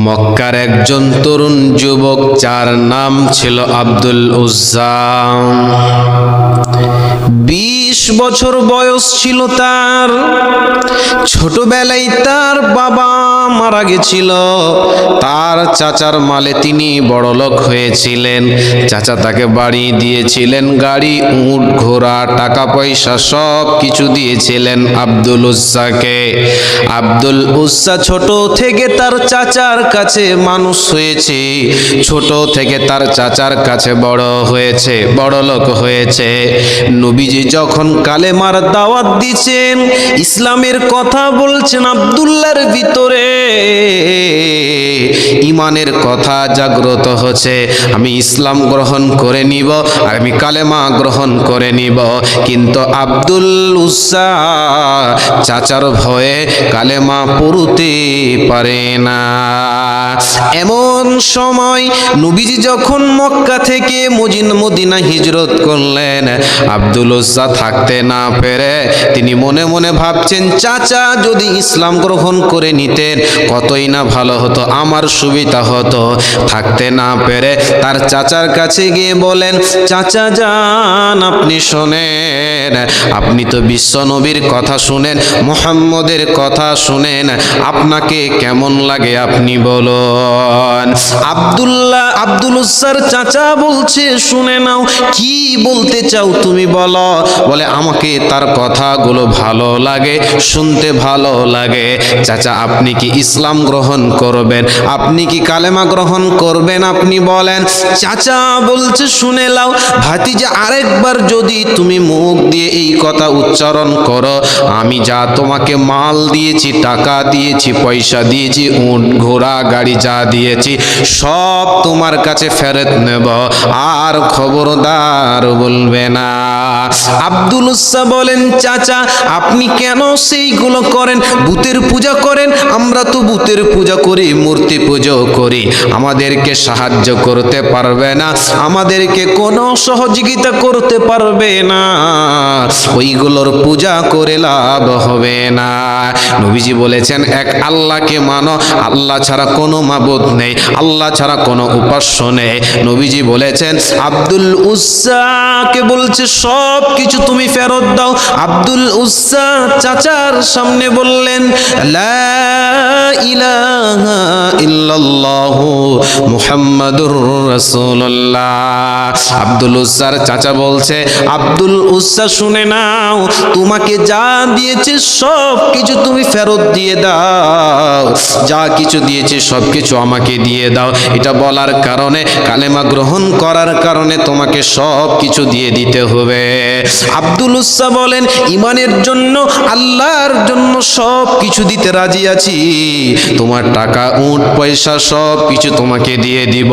মক্কার একজন তরুণ যুবক, যার নাম ছিল আব্দুল উজ্জা। 20 বছর বয়স ছিল তার। ছোটবেলায় তার বাবা মারা গেছিল। তার চাচার মালে তিনি বড়লোক হয়েছিলেন। চাচা তাকে বাড়ি দিয়েছিলেন, গাড়ি, উট, ঘোড়া, টাকা পয়সা সব কিছু দিয়েছিলেন আব্দুল উজ্জাকে। আব্দুল উজ্জা ছোট থেকে তার চাচার কাছে মানুষ হয়েছে, ছোট থেকে তার চাচার কাছে বড় হয়েছে, বড়লোক হয়েছে। নবীজি যখন কালেমার দাওয়াত দিচ্ছেন, ইসলামের কথা বলছেন, আব্দুল্লাহর ভিতরে ইমানের কথা জাগ্রত হচ্ছে। আমি ইসলাম গ্রহণ করে নিব, আমি কালেমা গ্রহণ করে নিব। কিন্তু আব্দুল উজ্জা চাচার ভয়ে কালেমা পড়তে পারে না। এমন সময় নবীজি যখন মক্কা থেকে মদিনা হিজরত করলেন, আব্দুল উজ্জা থাকতে না পেরে তিনি মনে মনে ভাবছেন, চাচা যদি ইসলাম গ্রহণ করে নিতেন কতই না ভালো হতো, আমার সুবিধা হতো। থাকতে না পেরে তার চাচার কাছে গিয়ে বলেন, চাচা যান, আপনি শোনেন, আপনি তো বিশ্ব নবীর কথা শুনেন, মুহাম্মদের কথা শুনেন, আপনাকে কেমন লাগে আপনি বলুন। আব্দুল উজ্জার চাচা বলছে, শুনে নাও, কি বলতে চাও তুমি বলো। বলে, আমাকে তার কথাগুলো ভালো লাগে, শুনতে ভালো লাগে। চাচা, আপনি কি ইসলাম গ্রহণ করবেন? আপনি কি কালেমা গ্রহণ করবেন? আপনি বলেন। চাচা বলছে, শুনে নাও ভাতিজা, আরেকবার যদি তুমি মুখ দিয়ে এই কথা উচ্চারণ করো, আমি যা তোমাকে মাল দিয়েছি, টাকা দিয়েছি, পয়সা দিয়েছি, উট, ঘোড়া, গাড়ি যা দিয়েছি, সব তোমার কাছে ফেরত নেব, আর খবরদার বলবে না। আব্দুল উজ্জা বলেন, চাচা আপনি কেন সেইগুলো করেন? ভূতের পূজা করেন? আমরা তো ভূতের পূজা করি, মূর্তি পুজো করি, আমাদেরকে সাহায্য করতে পারবে না, আমাদেরকে কোনো সহযোগিতা করতে পারবে না, ওইগুলোর পূজা করে লাভ হবে না। নবীজি বলেছেন, এক আল্লাহকে মানো, আল্লাহ ছাড়া কোনো মাবুদ নেই, আল্লাহ ছাড়া কোনো উপাস্য নেই। নবীজি বলেছেন, আব্দুল উজ্জাকে বলছে, সব কিছু তুমি ফেরত দাও। আব্দুল উজ্জা চাচার সামনে বললেন, লা ইলাহা ইল্লাল্লাহু মুহাম্মাদুর রাসূলুল্লাহ। আব্দুল উজ্জার চাচা বলছে, আব্দুল উজ্জা শুনে নাও, তোমাকে যা দিয়েছে সব কিছু তুমি ফেরত দিয়ে দাও, যা কিছু দিয়েছে সব কিছু আমাকে দিয়ে দাও। এটা বলার কারণে, কালেমা গ্রহণ করার কারণে তোমাকে সব কিছু দিয়ে দিতে হবে। আব্দুল উজ্জা বলেন, ইমানের জন্য, আল্লাহর জন্য সব কিছু দিতে রাজি আছি, তোমার টাকা, উট, পয়সা সব কিছু তোমাকে দিয়ে দিব।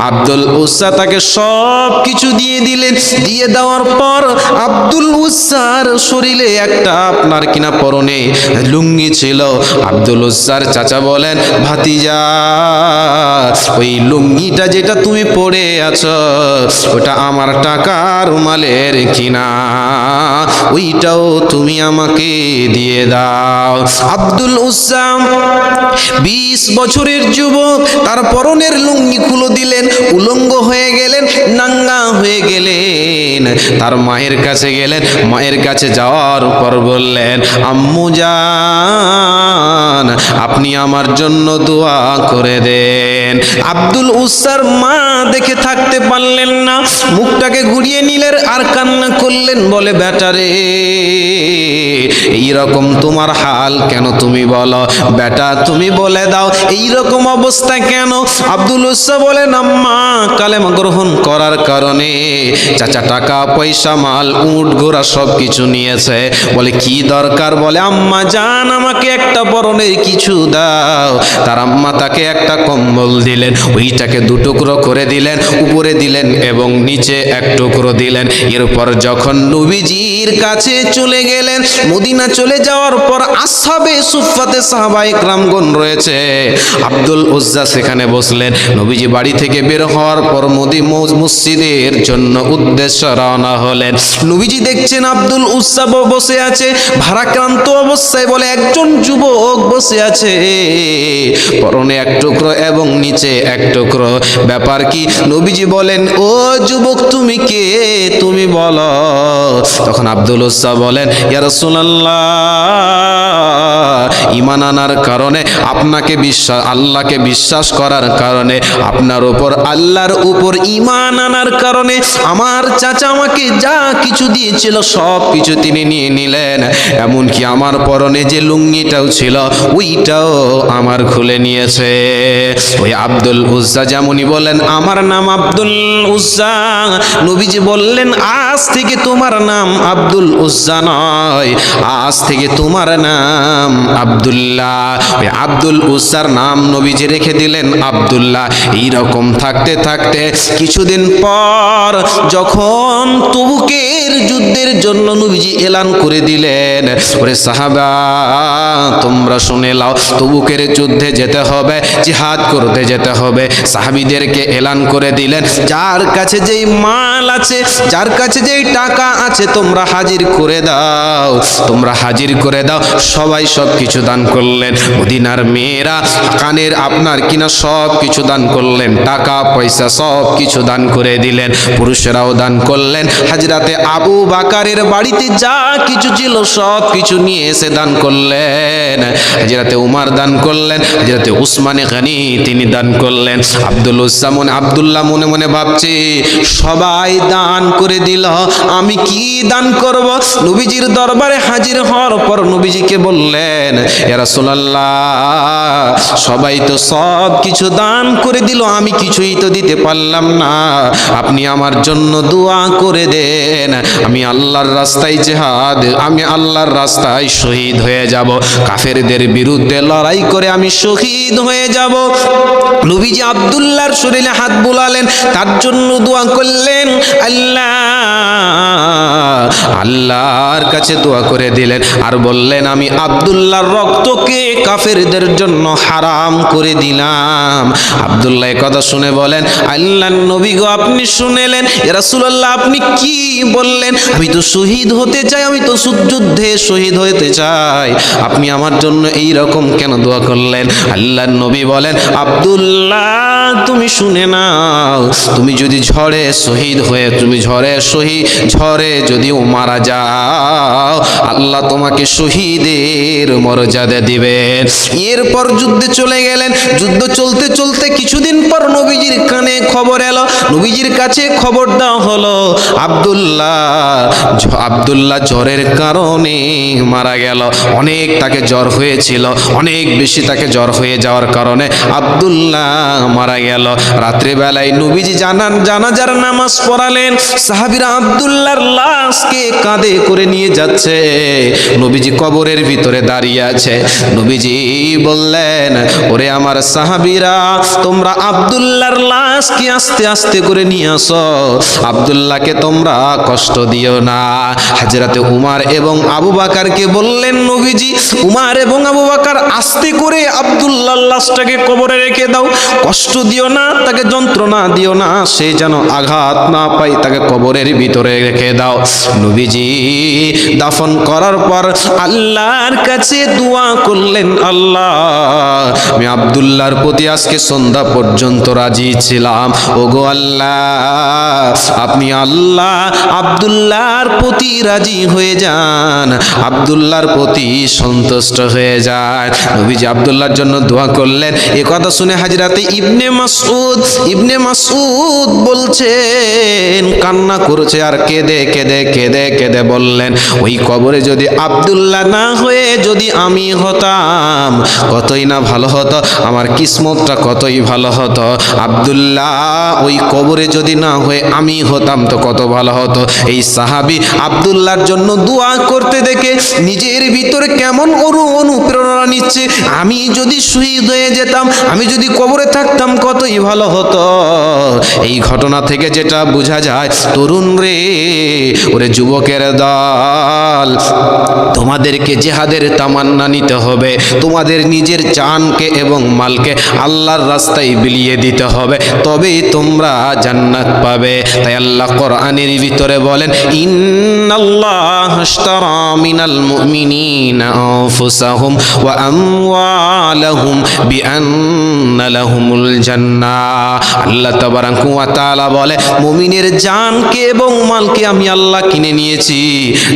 আব্দুল উজ্জা তাকে সব কিছু দিয়ে দিলেন। দিয়ে দেওয়ার পর আব্দুল উজ্জার শরীরে একটা আপনার কিনা পরনে লুঙ্গি ছিল। আব্দুল উজ্জার চাচা বলেন, ভাতিজা ওই লুঙ্গিটা যেটা তুমি পরে আছো, ওটা আমার টাকার মালের কিনা, ওইটাও তুমি আমাকে দিয়ে দাও। আব্দুল উজ্জা 20 বছরের যুবক, তার পরনের লুঙ্গি খুলে দিলেন, উলঙ্গ হয়ে গেলেন, নাঙ্গা হয়ে গেলেন। তার মায়ের কাছে গেলেন, মায়ের কাছে যাওয়ার পর বললেন, আম্মু জান, আপনি আমার জন্য দোয়া করে দেন। আব্দুল উজ্জার মা দেখে থাকতে পারলেন না, মুখটাকে ঘুরিয়ে নিলেন আর কান্না করলেন। বলে, বেটা রে, এইরকম তোমার হাল কেন তুমি বলো, বেটা তুমি বলে দাও এইরকম অবস্থা কেন? আব্দুল উজ্জা বলেন, আম্মা কালেমা গ্রহণ করার কারণে চাচা টাকা পয়সা, মাল, উট, ঘোড়া সব কিছু নিয়েছে। বলে, কি দরকার? বলে, আম্মা জান, আমাকে একটা পরনের কিছু দাও। তার আম্মা তাকে একটা কম্বল দিলেন, ওইটাকে 2 টুকরো করে দিলেন, উপরে দিলেন এবং নিচে 1 টুকরো দিলেন। এরপর যখন নবীজির কাছে চলে গেলেন, মদিনা চলে যাওয়ার পর আসহাবে সুফফাতে সাহাবায়ে কেরামগণ রয়েছে। আব্দুল উজ্জা সেখানে বসলেন। নবীজি বাড়ি থেকে বের হওয়ার পর মসজিদের জন্য উদ্দেশ্য রওনা হলেন। নবীজি দেখছেন আব্দুল উজ্জা বসে আছে ভারাক্রান্ত অবস্থায়, বলে একজন যুবক বসে আছে, পরনে এক টুকরো এবং নিচে এক টুকরো। ব্যাপার কি? নবীজি বলেন, ও যুবক তুমি কে, তুমি বলো। তখন আব্দুল উজ্জা বলেন, ইয়া রাসূলুল্লাহ, ঈমান আনার কারণে আপনাকে আল্লাহকে বিশ্বাস করার কারণে, আপনার উপর আল্লাহর উপর ঈমান আনার কারণে আমার চাচা আমাকে যা কিছু দিয়েছিল সব কিছু তিনি নিয়ে নিলেন, এমনকি আমার পরনে যে লুঙ্গিটাও ছিল ওইটাও আমার খুলে নিয়েছে। ওই আব্দুল উজ্জা যেমনই বলেন, আমার নাম আব্দুল উজ্জা। নবীজি বললেন, আজ থেকে তোমার নাম আব্দুল উজ্জা নয়, আজ থেকে তোমার নাম আব্দুল্লাহ। ওই আব্দুল উজ্জার নাম নবীজি রেখে দিলেন আব্দুল্লাহ। এইরকম থাকতে থাকতে কিছুদিন পর যখন তবুকের যুদ্ধের জন্য নবীজি এলান করে দিলেন, ওরে সাহাবা তোমরা শুনে নাও, তবুকের যুদ্ধে যেতে হবে, জিহাদ করতে যেতে হবে। সাহাবীদেরকে এলান করে দিলেন, যার কাছে যেই মাল আছে, যার কাছে যেই টাকা আছে তোমরা হাজির করে দাও, তোমরা হাজির করে দাও। সবাই সব কিছু দান করলেন। মদিনার মেয়েরা কানের আপনার কিনা সব কিছু দান করলেন, টাকা পয়সা সব কিছু দান করে দিলেন। পুরুষেরাও দান করলেন। হযরতে আবু বকরের বাড়িতে যা কিছু ছিল সব কিছু নিয়ে এসে দান করলেন। হযরতে উমর দান করলেন, হযরতে উসমানে গনি তিনি দান করলেন। আব্দুল্লাহ মনে মনে ভাবছে, সবাই দান করে দিল, আমি কি দান করব? নবীজির দরবারে হাজির হওয়ার পর নবীজিকে বললেন, ইয়া রাসূলুল্লাহ, সবাই তো সব কিছু দান করে দিল, আমি কিছুই তো দিতে পারলাম না, আপনি আমার জন্য দোয়া করে দেন, আমি আল্লাহর রাস্তায় জিহাদ, আমি আল্লাহর রাস্তায় শহীদ হয়ে যাব, কাফেরদের বিরুদ্ধে লড়াই করে আমি শহীদ হয়ে যাব। নবীজি আব্দুল্লাহর শরীরে হাত বুলালেন, তার জন্য দোয়া করলেন, আল্লাহর কাছে দোয়া করে দিলেন, আর বললেন, আমি আব্দুল্লাহর রক্তকে কাফেরদের জন্য হারাম করে দিলাম। আব্দুল্লাহ কথা শুনে বলেন, আল্লাহর নবী গো, আপনি শুনেলেন? ইয়া রাসূলুল্লাহ, আপনি কি বললেন? আমি তো শহীদ হতে চাই, আমি তো যুদ্ধে শহীদ হতে চাই, আপনি আমার জন্য এই রকম কেন দোয়া করলেন? আল্লাহর নবী বলেন, আব্দুল্লাহ তুমি শুনে নাও, তুমি যদি ঝড়ে শহীদ হয়ে, তুমি ঝড়ে যদিও মারা যাও, আল্লাহ তোমাকে শহীদের মর্যাদা দিবেন। এরপর যুদ্ধে চলে গেলেন। যুদ্ধ চলতে চলতে কিছুদিন পর নবীজির কানে খবর এলো, নবীজির কাছে খবর দেওয়া হলো, আব্দুল্লাহ জ্বরের কারণে মারা গেল। অনেক তাকে জ্বর হয়েছিল, অনেক বেশি তাকে জ্বর হয়ে যাওয়ার কারণে আব্দুল্লাহ মারা গেল। রাত্রিবেলায় নবীজি জানাজার নামাজ পড়ালেন। সাহাবীরা আব্দুল্লাহর লাশকে কাঁধে করে নিয়ে যাচ্ছে। নবীজি কবরের ভিতরে দাঁড়িয়ে আছে। নবীজি বললেন, ওরে আমার সাহাবীরা, তোমরা আব্দুল্লাহর লাশকে আস্তে আস্তে করে নিয়ে আসো, আব্দুল্লাহকে তোমরা কষ্ট দিও না। হযরতে উমর এবং আবু বকরকে বললেন নবীজি, উমর এবং আবু বকর আস্তে করে আব্দুল্লাহর লাশটাকে কবরে রেখে দাও, কষ্ট দিও না, তাকে যন্ত্রণা দিও না, সে যেন আঘাত না পায়, তাকে কবরের ভিতরে রেখে দাও। নবীজি দাফন করার পর আল্লাহর কাছে দোয়া করলেন, আল্লাহ আমি আব্দুল্লাহর প্রতি আজকে সন্ধ্যা পর্যন্ত রাজি ছিলাম, ওগো আল্লাহ আপনি আল্লাহ আব্দুল্লাহর প্রতি রাজি হয়ে যান, আব্দুল্লাহর প্রতি সন্তুষ্ট হয়ে যান। নবীজি আব্দুল্লাহর জন্য দোয়া করলেন। এ কথা শুনে হযরতে ইবনে মাসউদ বলছেন, কান্না করছে আর কেঁদে কেঁদে কেঁদে কেঁদে বললেন, ওই কবরে যদি আব্দুল্লাহ না হয়ে যদি আমি হতাম কতই না ভালো হতো, আমার কিসমতটা কতই ভালো হতো। আব্দুল্লাহ ওই কবরে যদি না হয়ে আমি হতাম তো কত ভালো হতো। এই সাহাবী আব্দুল্লাহর জন্য দোয়া করতে দেখে নিজের ভিতরে কেমন অনুপ্রেরণা নিচ্ছে, আমি যদি শহীদ হয়ে যেতাম, আমি যদি কবরে থাকতাম কতই ভালো হতো। এই ঘটনা থেকে যেটা বোঝা যায়, তরুণ রে, ওরে যুবকের দল, তোমাদেরকে জিহাদের তামান্না নিতে হবে, তোমাদের নিজের জানকে এবং মালকে আল্লাহর রাস্তায় বিলিয়ে দিতে হবে, তবেই তোমরা জান্নাত পাবে। তাই আল্লাহ কোরআনের ভিতরে বলেন, ইন্নাল্লাহ আশতারা মিনাল মুমিনিনা আনফুসাহুম ওয়া আমওয়ালাহুম বিআন্না লাহুমুল জান্নাহ। আল্লাহ তাবারাকা ওয়া তাআলা বলে, মুমিনের জানকে এবং মালকে আমি আল্লাহ কিনে নিয়েছি,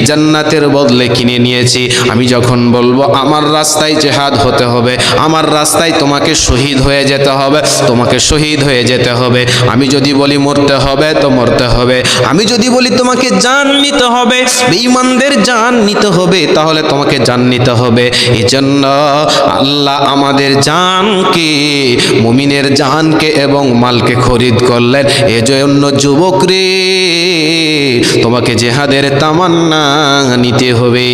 জান্নাতের বদলে কিনে নিয়েছি। আমি যখন বলবো আমার রাস্তায় জিহাদ হতে হবে, আমার রাস্তায় তোমাকে শহীদ হয়ে যেতে হবে, তোমাকে শহীদ হয়ে যেতে হবে। আমি যদি বলি মরতে হবে তো মরতে হবে, আমি যদি বলি তোমাকে জান নিতে হবে, বেঈমানদের জান নিতে হবে, তাহলে তোমাকে জান নিতে হবে। এই জন্য আল্লাহ আমাদের জানকে, মুমিনের জানকে এবং মালকে খরিদ করলেন। এজন্য যুবক রে, তোমাকে জিহাদের তামান্না নিতে হবে।